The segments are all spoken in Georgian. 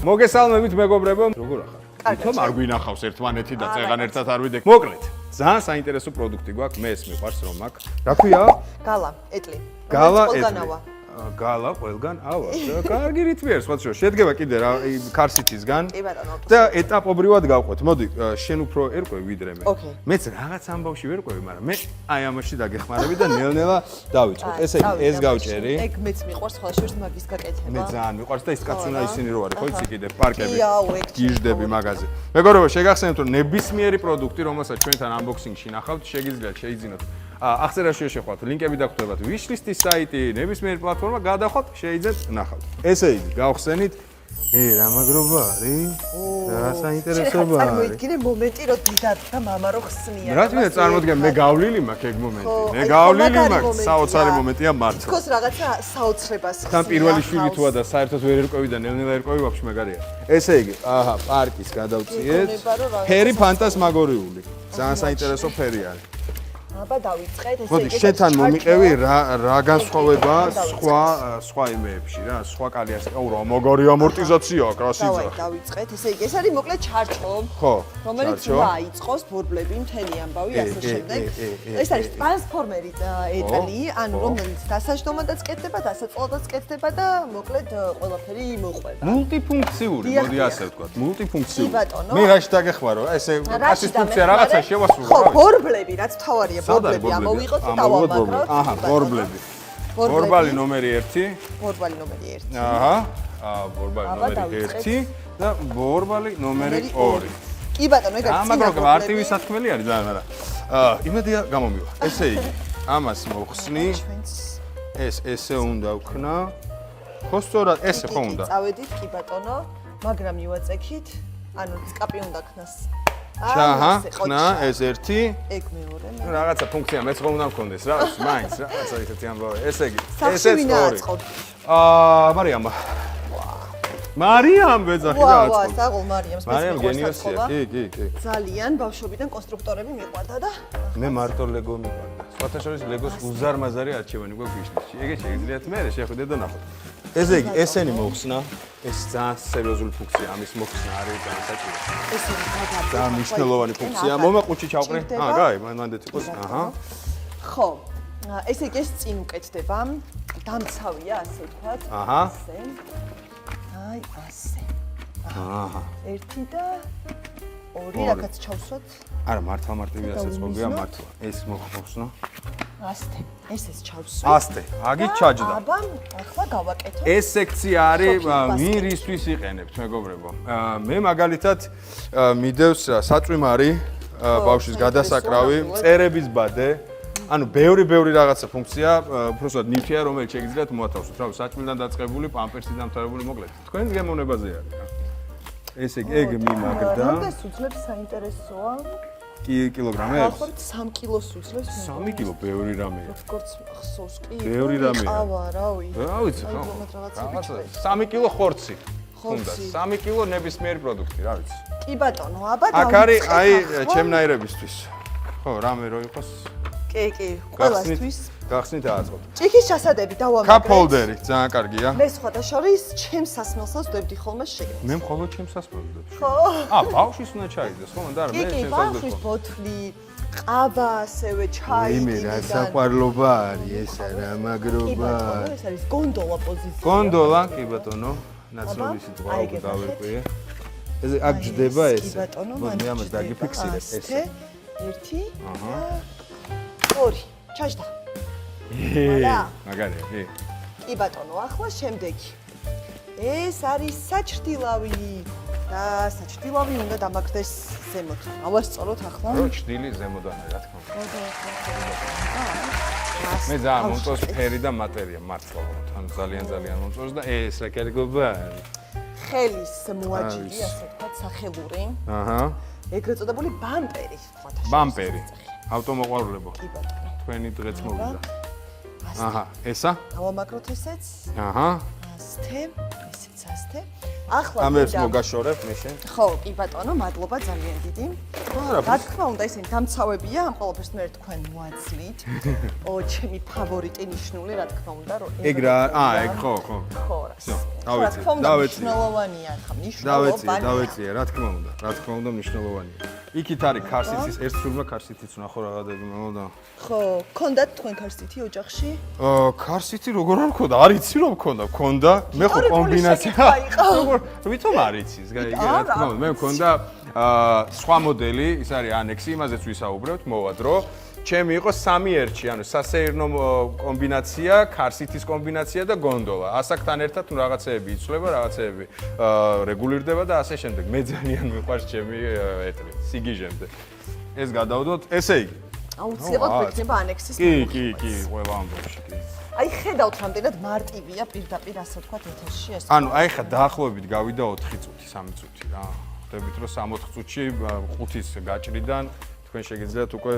მოგესალმებით მეგობრებო. როგორ ახარ? თვითონ არ გვინახავს ერთმანეთი და წეღან ერთად არ ვიდექ. მოკლედ, ძალიან საინტერესო პროდუქტი გვაქვს, მე ეს მიყვარს რომ აქ. რა ქვია? გალა, ეტლი. გალა, ეტლი. გალა ყველგან ავა. კარგი რითმი არის, სხვათა შორის. შედგება კიდე რა ქარსითისგან. კი ბატონო. და ეტაპობრივად გავყვეთ. მოდი, შენ უფრო ერკვევი ვიდრე მე. ოკეი. მეც რაღაც ამბავში ვერ ყვევი, მაგრამ მე აი ამაში დაგეხმარები და ნელ-ნელა დავიწყოთ. ესე იგი, ეს გავჭერი. ეგ მეც მიყვარს სხვა შორის მაგის გაკეთება. მე ძალიან მიყვარს და ის კაცუნა ისინი რო არის, ხო იცი კიდე პარკები. კი, გიჟდები მაღაზი. მეგობრებო, შეგახსენებთ რომ ნებისმიერი პროდუქტი, რომელსაც ჩვენთან unboxing-ში ნახავთ, შეგიძლიათ შეიძინოთ. აღწერაში შეხვდეთ, ლინკები დაგხვდებათ Wishlist-ის საიტი, ნებისმიერი პლატფორმა გადახვალთ, შეიძინოთ ნახავთ. ესე იგი, გავხსენით რა მაგრობა არის? რა საინტერესოა არის? წარმოიდგინე მომენტი, რომ დიდად და მამა რო ხსნიან. რა თქმა უნდა, წარმოიდგინე, მე გავლილი მაქვს ეგ მომენტი. მე გავლილი მაქვს, საოცარი მომენტია მართლა. თქოს რაღაცა საოცრებას ხსნიან. თან პირველი შვილი თუა და საერთოდ ვერ ერკვევი და ნელ-ნელა ერკვევი ვაფშე მაგარია. ესე იგი, აჰა, პარკის გადავწიეთ. ფერი ფანტასმაგორიული. ძალიან საინტერესო ფერი არის. აბა დავიწყეთ, ესე იგი. მოდი, შენთან მომიყევი რა განსხვავება სხვა იმეებში რა, სხვა კალიას. აუ რა, მაგარი ამორტიზაცია აქვს, რა სიძახი. დავай, დავიწყეთ, ესე იგი, ეს არის მოკლედ ჩარჩო. ხო. რომელიც დაიწყოს ბორბლები, მთელი ამბავი ასე შემდეგ. ეს არის ტრანსფორმერი ეტლი, ანუ რომელიც დასაჯდომადაც კეთდება, დასაწყლადაც კეთდება და მოკლედ ყველაფერი მოყვება. მულტიფუნქციური, მოდი ასე ვთქვათ, მულტიფუნქციური. კი ბატონო. მე რაში დაგეხმარო? ესე კაცის ფუნქცია რაღაცა შევასრულო. ხო, ბორბლები, რაც თავარია, ბორბლები ამოვიღოთ და დავამაგროთ. აჰა, ბორბლები. ბორბალი ნომერი 1. ბორბალი ნომერი 1. აჰა. ბორბალი ნომერი 1 და ბორბალი ნომერი 2. კი ბატონო, ეგ არის. მაგრამ მარტივი სათქმელი არის ძალიან, მაგრამ იმედია გამომივა. ესე იგი, ამას მოხსნი. ეს ესე უნდა ვქნა. ხო, სწორად, ესე ხო უნდა. წავედით, კი ბატონო, მაგრამ მივაწექით. ანუ სკაპი უნდა ქნას. აჰა, ხნა, ეს ერთი. ეგ მეორე. რაღაცა ფუნქცია მეც ხომ უნდა მქონდეს რა, მაინც რაღაცა ისეთი ამბავი. ესე იგი, ესეც ორი. მარიამ. მარიამ ვეძახი რა აწყობ. ვაა, საღოლ მარიამს მეც მარიამ გენიოსია, კი. ძალიან ბავშვობიდან კონსტრუქტორები მიყვარდა და მე მარტო ლეგო მიყვარდა. სხვათა შორის ლეგოს უზარმაზარი არჩევანი გვაქვს Wishlist-ში. ეგე შეგიძლიათ მე შეხვიდეთ და ნახოთ. ესე იგი, ესენი მოხსნა, ეს ძალიან სერიოზული ფუნქცია, ამის მოხსნა არის ძალიან საჭირო. ესენი გადავა. ძალიან მნიშვნელოვანი ფუნქცია. მომაყუჩი ჩავყრე. გაი, მანდეთ იყოს. აჰა. ხო. ესე იგი, ეს წინ უკეთდება. დამცავია, ასე ვთქვათ. აჰა. აი, ასე. აჰა. ერთი და ორი, რაკაც ჩავსვათ. არა, მართლა მარტივი ასეწყობია მართლა. ეს მოხსნა. ასტე. ეს ჩავსვათ. ასტე. აგით ჩაჯდა. აბა, ახლა გავაკეთო. ეს სექცია არის მირისთვის იყენებთ, მეგობრებო. მე მაგალითად მიდევს საწვიმარი, ბავშვის გადასაკრავი, წერების ბადე. ანუ ბევრი რაღაცა ფუნქცია, უბრალოდ ნივთია, რომელიც შეგიძლიათ მოათავსოთ. რავი, საჭმელთან დაწყებული, პამპერსით დამთავრებული, მოკლედ. თქვენს გემოვნებაზე არის რა. ესე იგი, ეგ მიმაგრდა. რამდენს უძლებს საინტერესოა? კილოგრამებს? ახლა 3 კილოს უძლებს. 3 კილო, ბევრი რამეა. როგორც ახსოვს კი. ბევრი რამეა. ყავა, რავი. რა ვიცი, ხო. 3 კილო ხორცი. ხუნდა 3 კილო ნებისმიერი პროდუქტი, რა ვიცი. კი ბატონო, აბა აქ არის აი ჩემნაირებისთვის. ხო, რამე რო იყოს. კი, ყველასთვის. გახსნით აწყობ. ჭიქის ჩასადები დავამაგრეთ. კაპჰოლდერი, ძალიან კარგია. მე სხვათა შორის ჩემს სასმელსაც ვდებდი ხოლმე შეგეთ. მე მხოლოდ ჩემს სასმელს ვდებ. ხო. ბავშვის უნდა ჩაიგდეს, ხო, და არა, მე კი, ჩემს ბავშვის ბოთლი, ყავა, ასევე ჩაი. მე რა საყვარლობა არის ესა რა მაგრობა. ეს არის გონდოლა პოზიცია. გონდოლა, კი ბატონო, ნაცნობისი თვალები გავერკვიე. ეს აქ ჯდება ესე. მე ამას დაგიფიქსირებ ესე. ერთი. აჰა. ორი. ჩაჯდა. მაგარია, კი. კი ბატონო, ახლა შემდეგი. ეს არის საჭრდილავი და საჭრდილავი უნდა დამაგრდეს ზემოთ. ავასწოროთ ახლა. რო ჭრდილი ზემოდან არის, რა თქმა უნდა. მე ძალიან მომწონს ფერი და მატერია, მართლა. თან ძალიან მომწონს და ეს რა კარგობა არის. ხელის მოაჯირი, ასე ვთქვათ, სახელური. აჰა. ეგრეთ წოდებული ბამპერი, სხვათა შორის. ბამპერი. ავტომოყვარულებო. კი ბატონო. თქვენი დღეც მოვიდა. აჰა, ესა? დავამაგროთ ესეც. აჰა. ასთე, ესეც ასთე. ახლა ამებს მოგაშორებ მე შენ? ხო, კი ბატონო, მადლობა ძალიან დიდი. რა თქმა უნდა, ესენი დამცავებია, ამ ყველაფერს მე თქვენ მოაცლით. ჩემი ფავორიტი ნიშნული, რა თქმა უნდა, რომ ეგ რა, ეგ ხო. ხო, მნიშვნელოვანია ხა მნიშვნელოვანია. დავეწიე, რა თქმა უნდა, მნიშვნელოვანია. იქით არის ქარსიტის, ერთ სულმა ქარსიტიც ნახო რაღაცები მომდა. ხო, გქონდათ თქვენ ქარსიტი ოჯახში? ქარსიტი როგორ არ მქონდა? არ იცი რომ მქონდა. მე ხო კომბინაცია. როგორ ვითომ არ იცის? რა თქმა უნდა, მე მქონდა სხვა მოდელი, ის არის ანექსი, იმაზეც ვისაუბრებთ, მოვა დრო. ჩემი იყო 3 ერთში, ანუ სასეირნო კომბინაცია, ქარსიტის კომბინაცია და გონდოლა. ასაკთან ერთად რაღაცეები იცვლება, რაღაცეები რეგულირდება და ასე შემდეგ. მე ძალიან მიყვარს ჩემი ეტლი, სიგიჟემდე. ეს გადავდოთ, ესე იგი. აუცილებლად გვექნება ანექსის. კი, ყველა ამბავში, კი. აი ხედავთ რამდენად მარტივია პირდაპირ ასე ვთქვათ ეთერში ეს. ანუ აი ხა დაახლოებით გავიდა 4 წუთი, 3 წუთი რა. ხვდებით რომ 60 წუთში 5-ის გაჭრიდან თქვენ შეგიძლიათ უკვე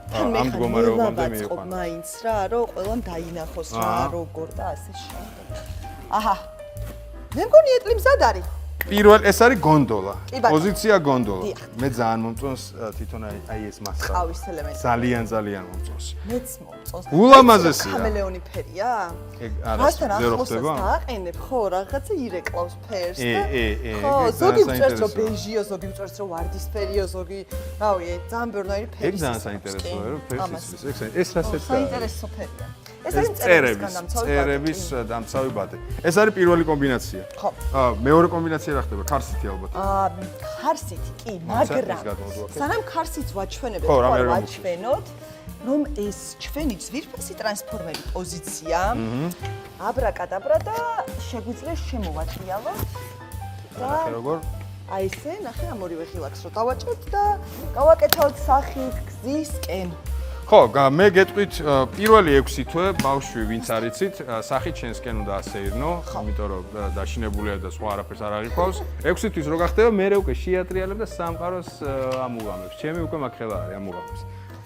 ამ მდგომარეობამდე მიიყვანოთ. მაინც რა, რომ ყველამ დაინახოს რა, როგორ და ასე შემდეგ. აჰა. მე მგონი ეტლი მზად არის. პირველ ეს არის გონდოლა. პოზიცია გონდოლა. მე ძალიან მომწონს თვითონ აი ეს მასალა. ყავის ელემენტი. ძალიან მომწონს. მეც მომწონს. ულამაზესია. კამელეონი ფერია? ეგ არა, ზერო ხდება. დააყენებ ხო, რაღაცა ირეკლავს ფერს და ხო, ზოგი მწერს რომ ბეჟიო, ზოგი მწერს რომ ვარდისფერიო, ზოგი, რავი, ძალიან ბევრნაირი ფერი. ეგ ძალიან საინტერესოა, რომ ფერს ის ეს რასაც საინტერესო ფერია. ეს არის წერების დამცავი ბადე. ეს არის პირველი კომბინაცია. ხო. მეორე კომბინაცია რა ხდება? ქარსიტი ალბათ. ქარსიტი კი, მაგრამ სანამ ქარსიტს ვაჩვენებთ, ვაჩვენოთ, რომ ეს ჩვენი ძვირფასი ტრანსფორმერი პოზიცია, აბრაკადაბრა და შეგვიძლია შემოვატრიალოთ და როგორ? აი ესე, ნახე ამ ორივე ხილაკს რო დავაჭროთ და გავაკეთოთ სახით გზისკენ. ხო, მე გეტყვით პირველი 6 თვე ბავშვი ვინც არიცით, სახით შენსკენ უნდა ასეირნო, იმიტომ რომ დაშინებულია და სხვა არაფერს არ აღიქვავს. 6 თვის რო გახდება, მე უკვე შეატრიალებ და სამყაროს ამუღამებს. ჩემი უკვე მაგხელა არის ამუღამებს.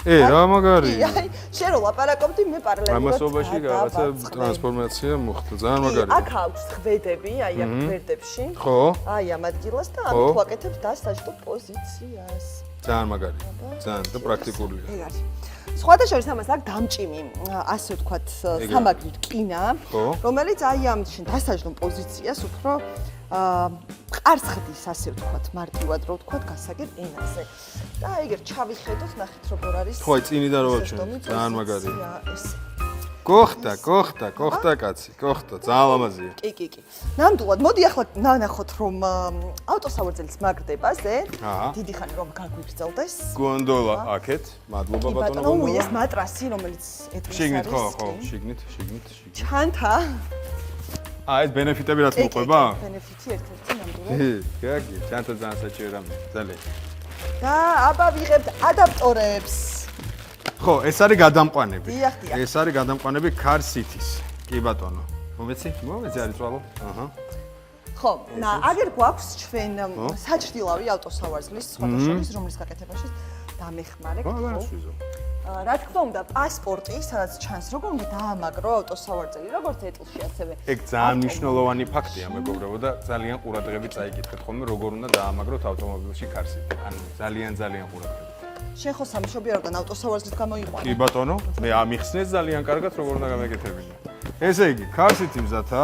რა მაგარია. აი, შენ რო ლაპარაკობდი, მე პარალელურად ამასობაში რაღაცა ტრანსფორმაცია მოხდა, ძალიან მაგარია. აქ აქვს ხვედები, აი ამ ხვედებში. ხო. აი ამ ადგილას და ამით ვაკეთებ დასაჯდო პოზიციას. ძალიან მაგარია. ძალიან და პრაქტიკულია. ეგ არის. სხვათა შორის ამას აქ დამჭიმი, ასე ვთქვათ, სამაგრი რკინა, რომელიც აი ამ დასაჯდო პოზიციას უფრო ყარსხდის, ასე ვთქვათ, მარტივად რო ვთქვათ, გასაგებ ენაზე. და აი ეგერ ჩავიხედოთ, ნახეთ როგორ არის. ხო, აი წინიდან რო ვაჩვენე, ძალიან მაგარია. გოხდა, კაცი, ძალიან ლამაზია. კი. ნამდვილად, მოდი ახლა ნანახოთ, რომ ავტოსავარძელიც მაგრდება ზე. დიდი ხანი რომ გაგვიგრძელდეს. გონდოლა აქეთ, მადლობა ბატონო გონდოლა. ნუ ეს მატრასი, რომელიც ეტლის არის. შიგნით ხო, შიგნით. ჩანთა. ეს ბენეფიტები რაც მოყვება? ბენეფიტი ერთ-ერთი ნამდვილად. გაგი, ჩანთა ძალიან საჭირო რამე, ძალიან. და აბა ვიღებთ ადაპტორებს. ხო, ეს არის გადამყვანები. დიახ. ეს არის გადამყვანები ქარსიტის. კი ბატონო. მომეცი? მომეცი არის წვალო? აჰა. ხო, აგერ გვაქვს ჩვენ საჭრილავი ავტოსავარძლის სხვათა შორის, რომლის გაკეთებაშიც დამეხმარეთ. რა თქმა უნდა, პასპორტი, სადაც ჩანს, როგორ უნდა დაამაგრო ავტოსავარძელი, როგორც ეტლში, ასევე. ეგ ძალიან მნიშვნელოვანი ფაქტია, მეგობრებო და ძალიან ყურადღებით წაიკითხეთ ხოლმე, როგორ უნდა დაამაგროთ ავტომობილში ქარსიტი. ანუ ძალიან ყურადღებით. შენ ხო სამშობიაროდან ავტოსავარძლით გამოიყვანე? კი ბატონო, მე ამიხსნეს ძალიან კარგად როგორ უნდა გამეკეთებინა. ესე იგი, ქარსიტი მზათა?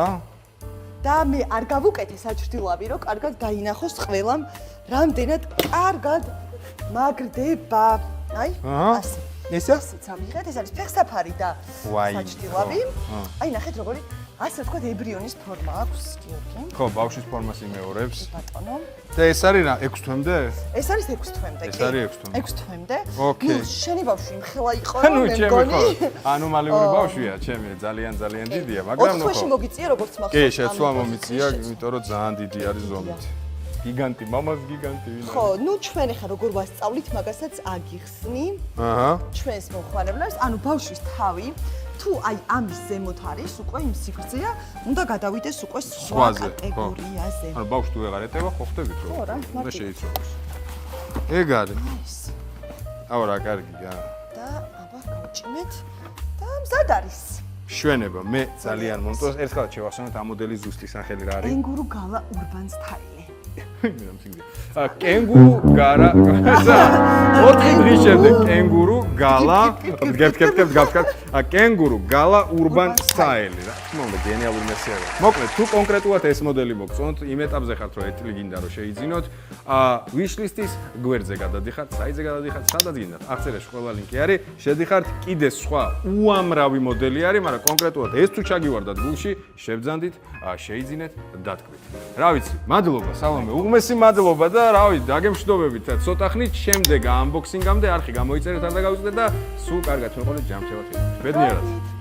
და მე არ გავუკეთე საჭრილავი, რომ კარგად დაინახოს ყველამ, რამდენად კარგად მაგრდება. აი, ასე. ესეც ამიღეთ, ეს არის ფეხსაფარი და საჭრილავი. აი, ნახეთ როგორი, ასე ვთქვათ, ებრიონის ფორმა აქვს, გიორგი. ხო, ბავშვის ფორმას იმეორებს. ბატონო. და ეს არის რა, 6 თვემდე? ეს არის 6 თვემდე, კი. ეს არის 6 თვემდე. 6 თვემდე. ოკეი. ნუ შენი ბავშვი იმხელა იყო, რომ მე მგონი. ანომალიური ბავშვია, ჩემი ძალიან დიდია, მაგრამ ნუ ხო. 4 თვეში მოგიწია როგორც მახსოვს. კი, შეცვლა მომიწია, იმიტომ რომ ძალიან დიდი არის ზომით. გიგანტი, მამას გიგანტი ვინ არის? ხო, ნუ ჩვენ ახლა როგორ ვასწავლით მაგასაც აგიხსნი. ჩვენს მომხმარებლებს, ანუ ბავშვის თავი თუ აი ამის ზემოთ არის, უკვე იმ სიგრძეა, უნდა გადავიდეს უკვე სხვა კატეგორიაზე. ანუ ბავშვი თუ ვეღარ ეტევა, ხო ხდებით რომ? ხო რა, უნდა შეიცვალოს. ეგ არის. აუ რა კარგია. და აბა გავჭიმეთ და მზად არის. შვენება, მე ძალიან მომწონს. ერთხელ შევახსენოთ ამ მოდელის ზუსტი სახელი რა არის? კენგურუ გალა ურბან სტაილი. კენგურუ გარა 4 დღის შემდეგ კენგურუ გალა კენგურუ გალა urban style რა თქმა უნდა გენიალური მესიარია მოკლედ თუ კონკრეტულად ეს მოდელი მოგწონთ იმ ეტაპზე ხართ რომ ეტლი გინდა რომ შეიძინოთ Wishlist-ის გვერდზე გადადიხართ საიტზე გადადიხართ სადაც გინდათ აღწერაში ყველა ლინკი არის შედიხართ კიდე სხვა უამრავი მოდელი არის მაგრამ კონკრეტულად ეს თუ ჩაგივარდათ გულში შევძანდით შეიძინეთ დათქვით რა ვიცი მადლობა სალამე უღმესი მადლობა და რა ვიცი დაგემშვიდობებით ცოტა ხნით შემდეგ unboxing-ამდე არხი გამოიწერეთ არ დაგავიწყდეთ და სულ კარგად მეყოლეთ ჯამშევათ ბედნიერად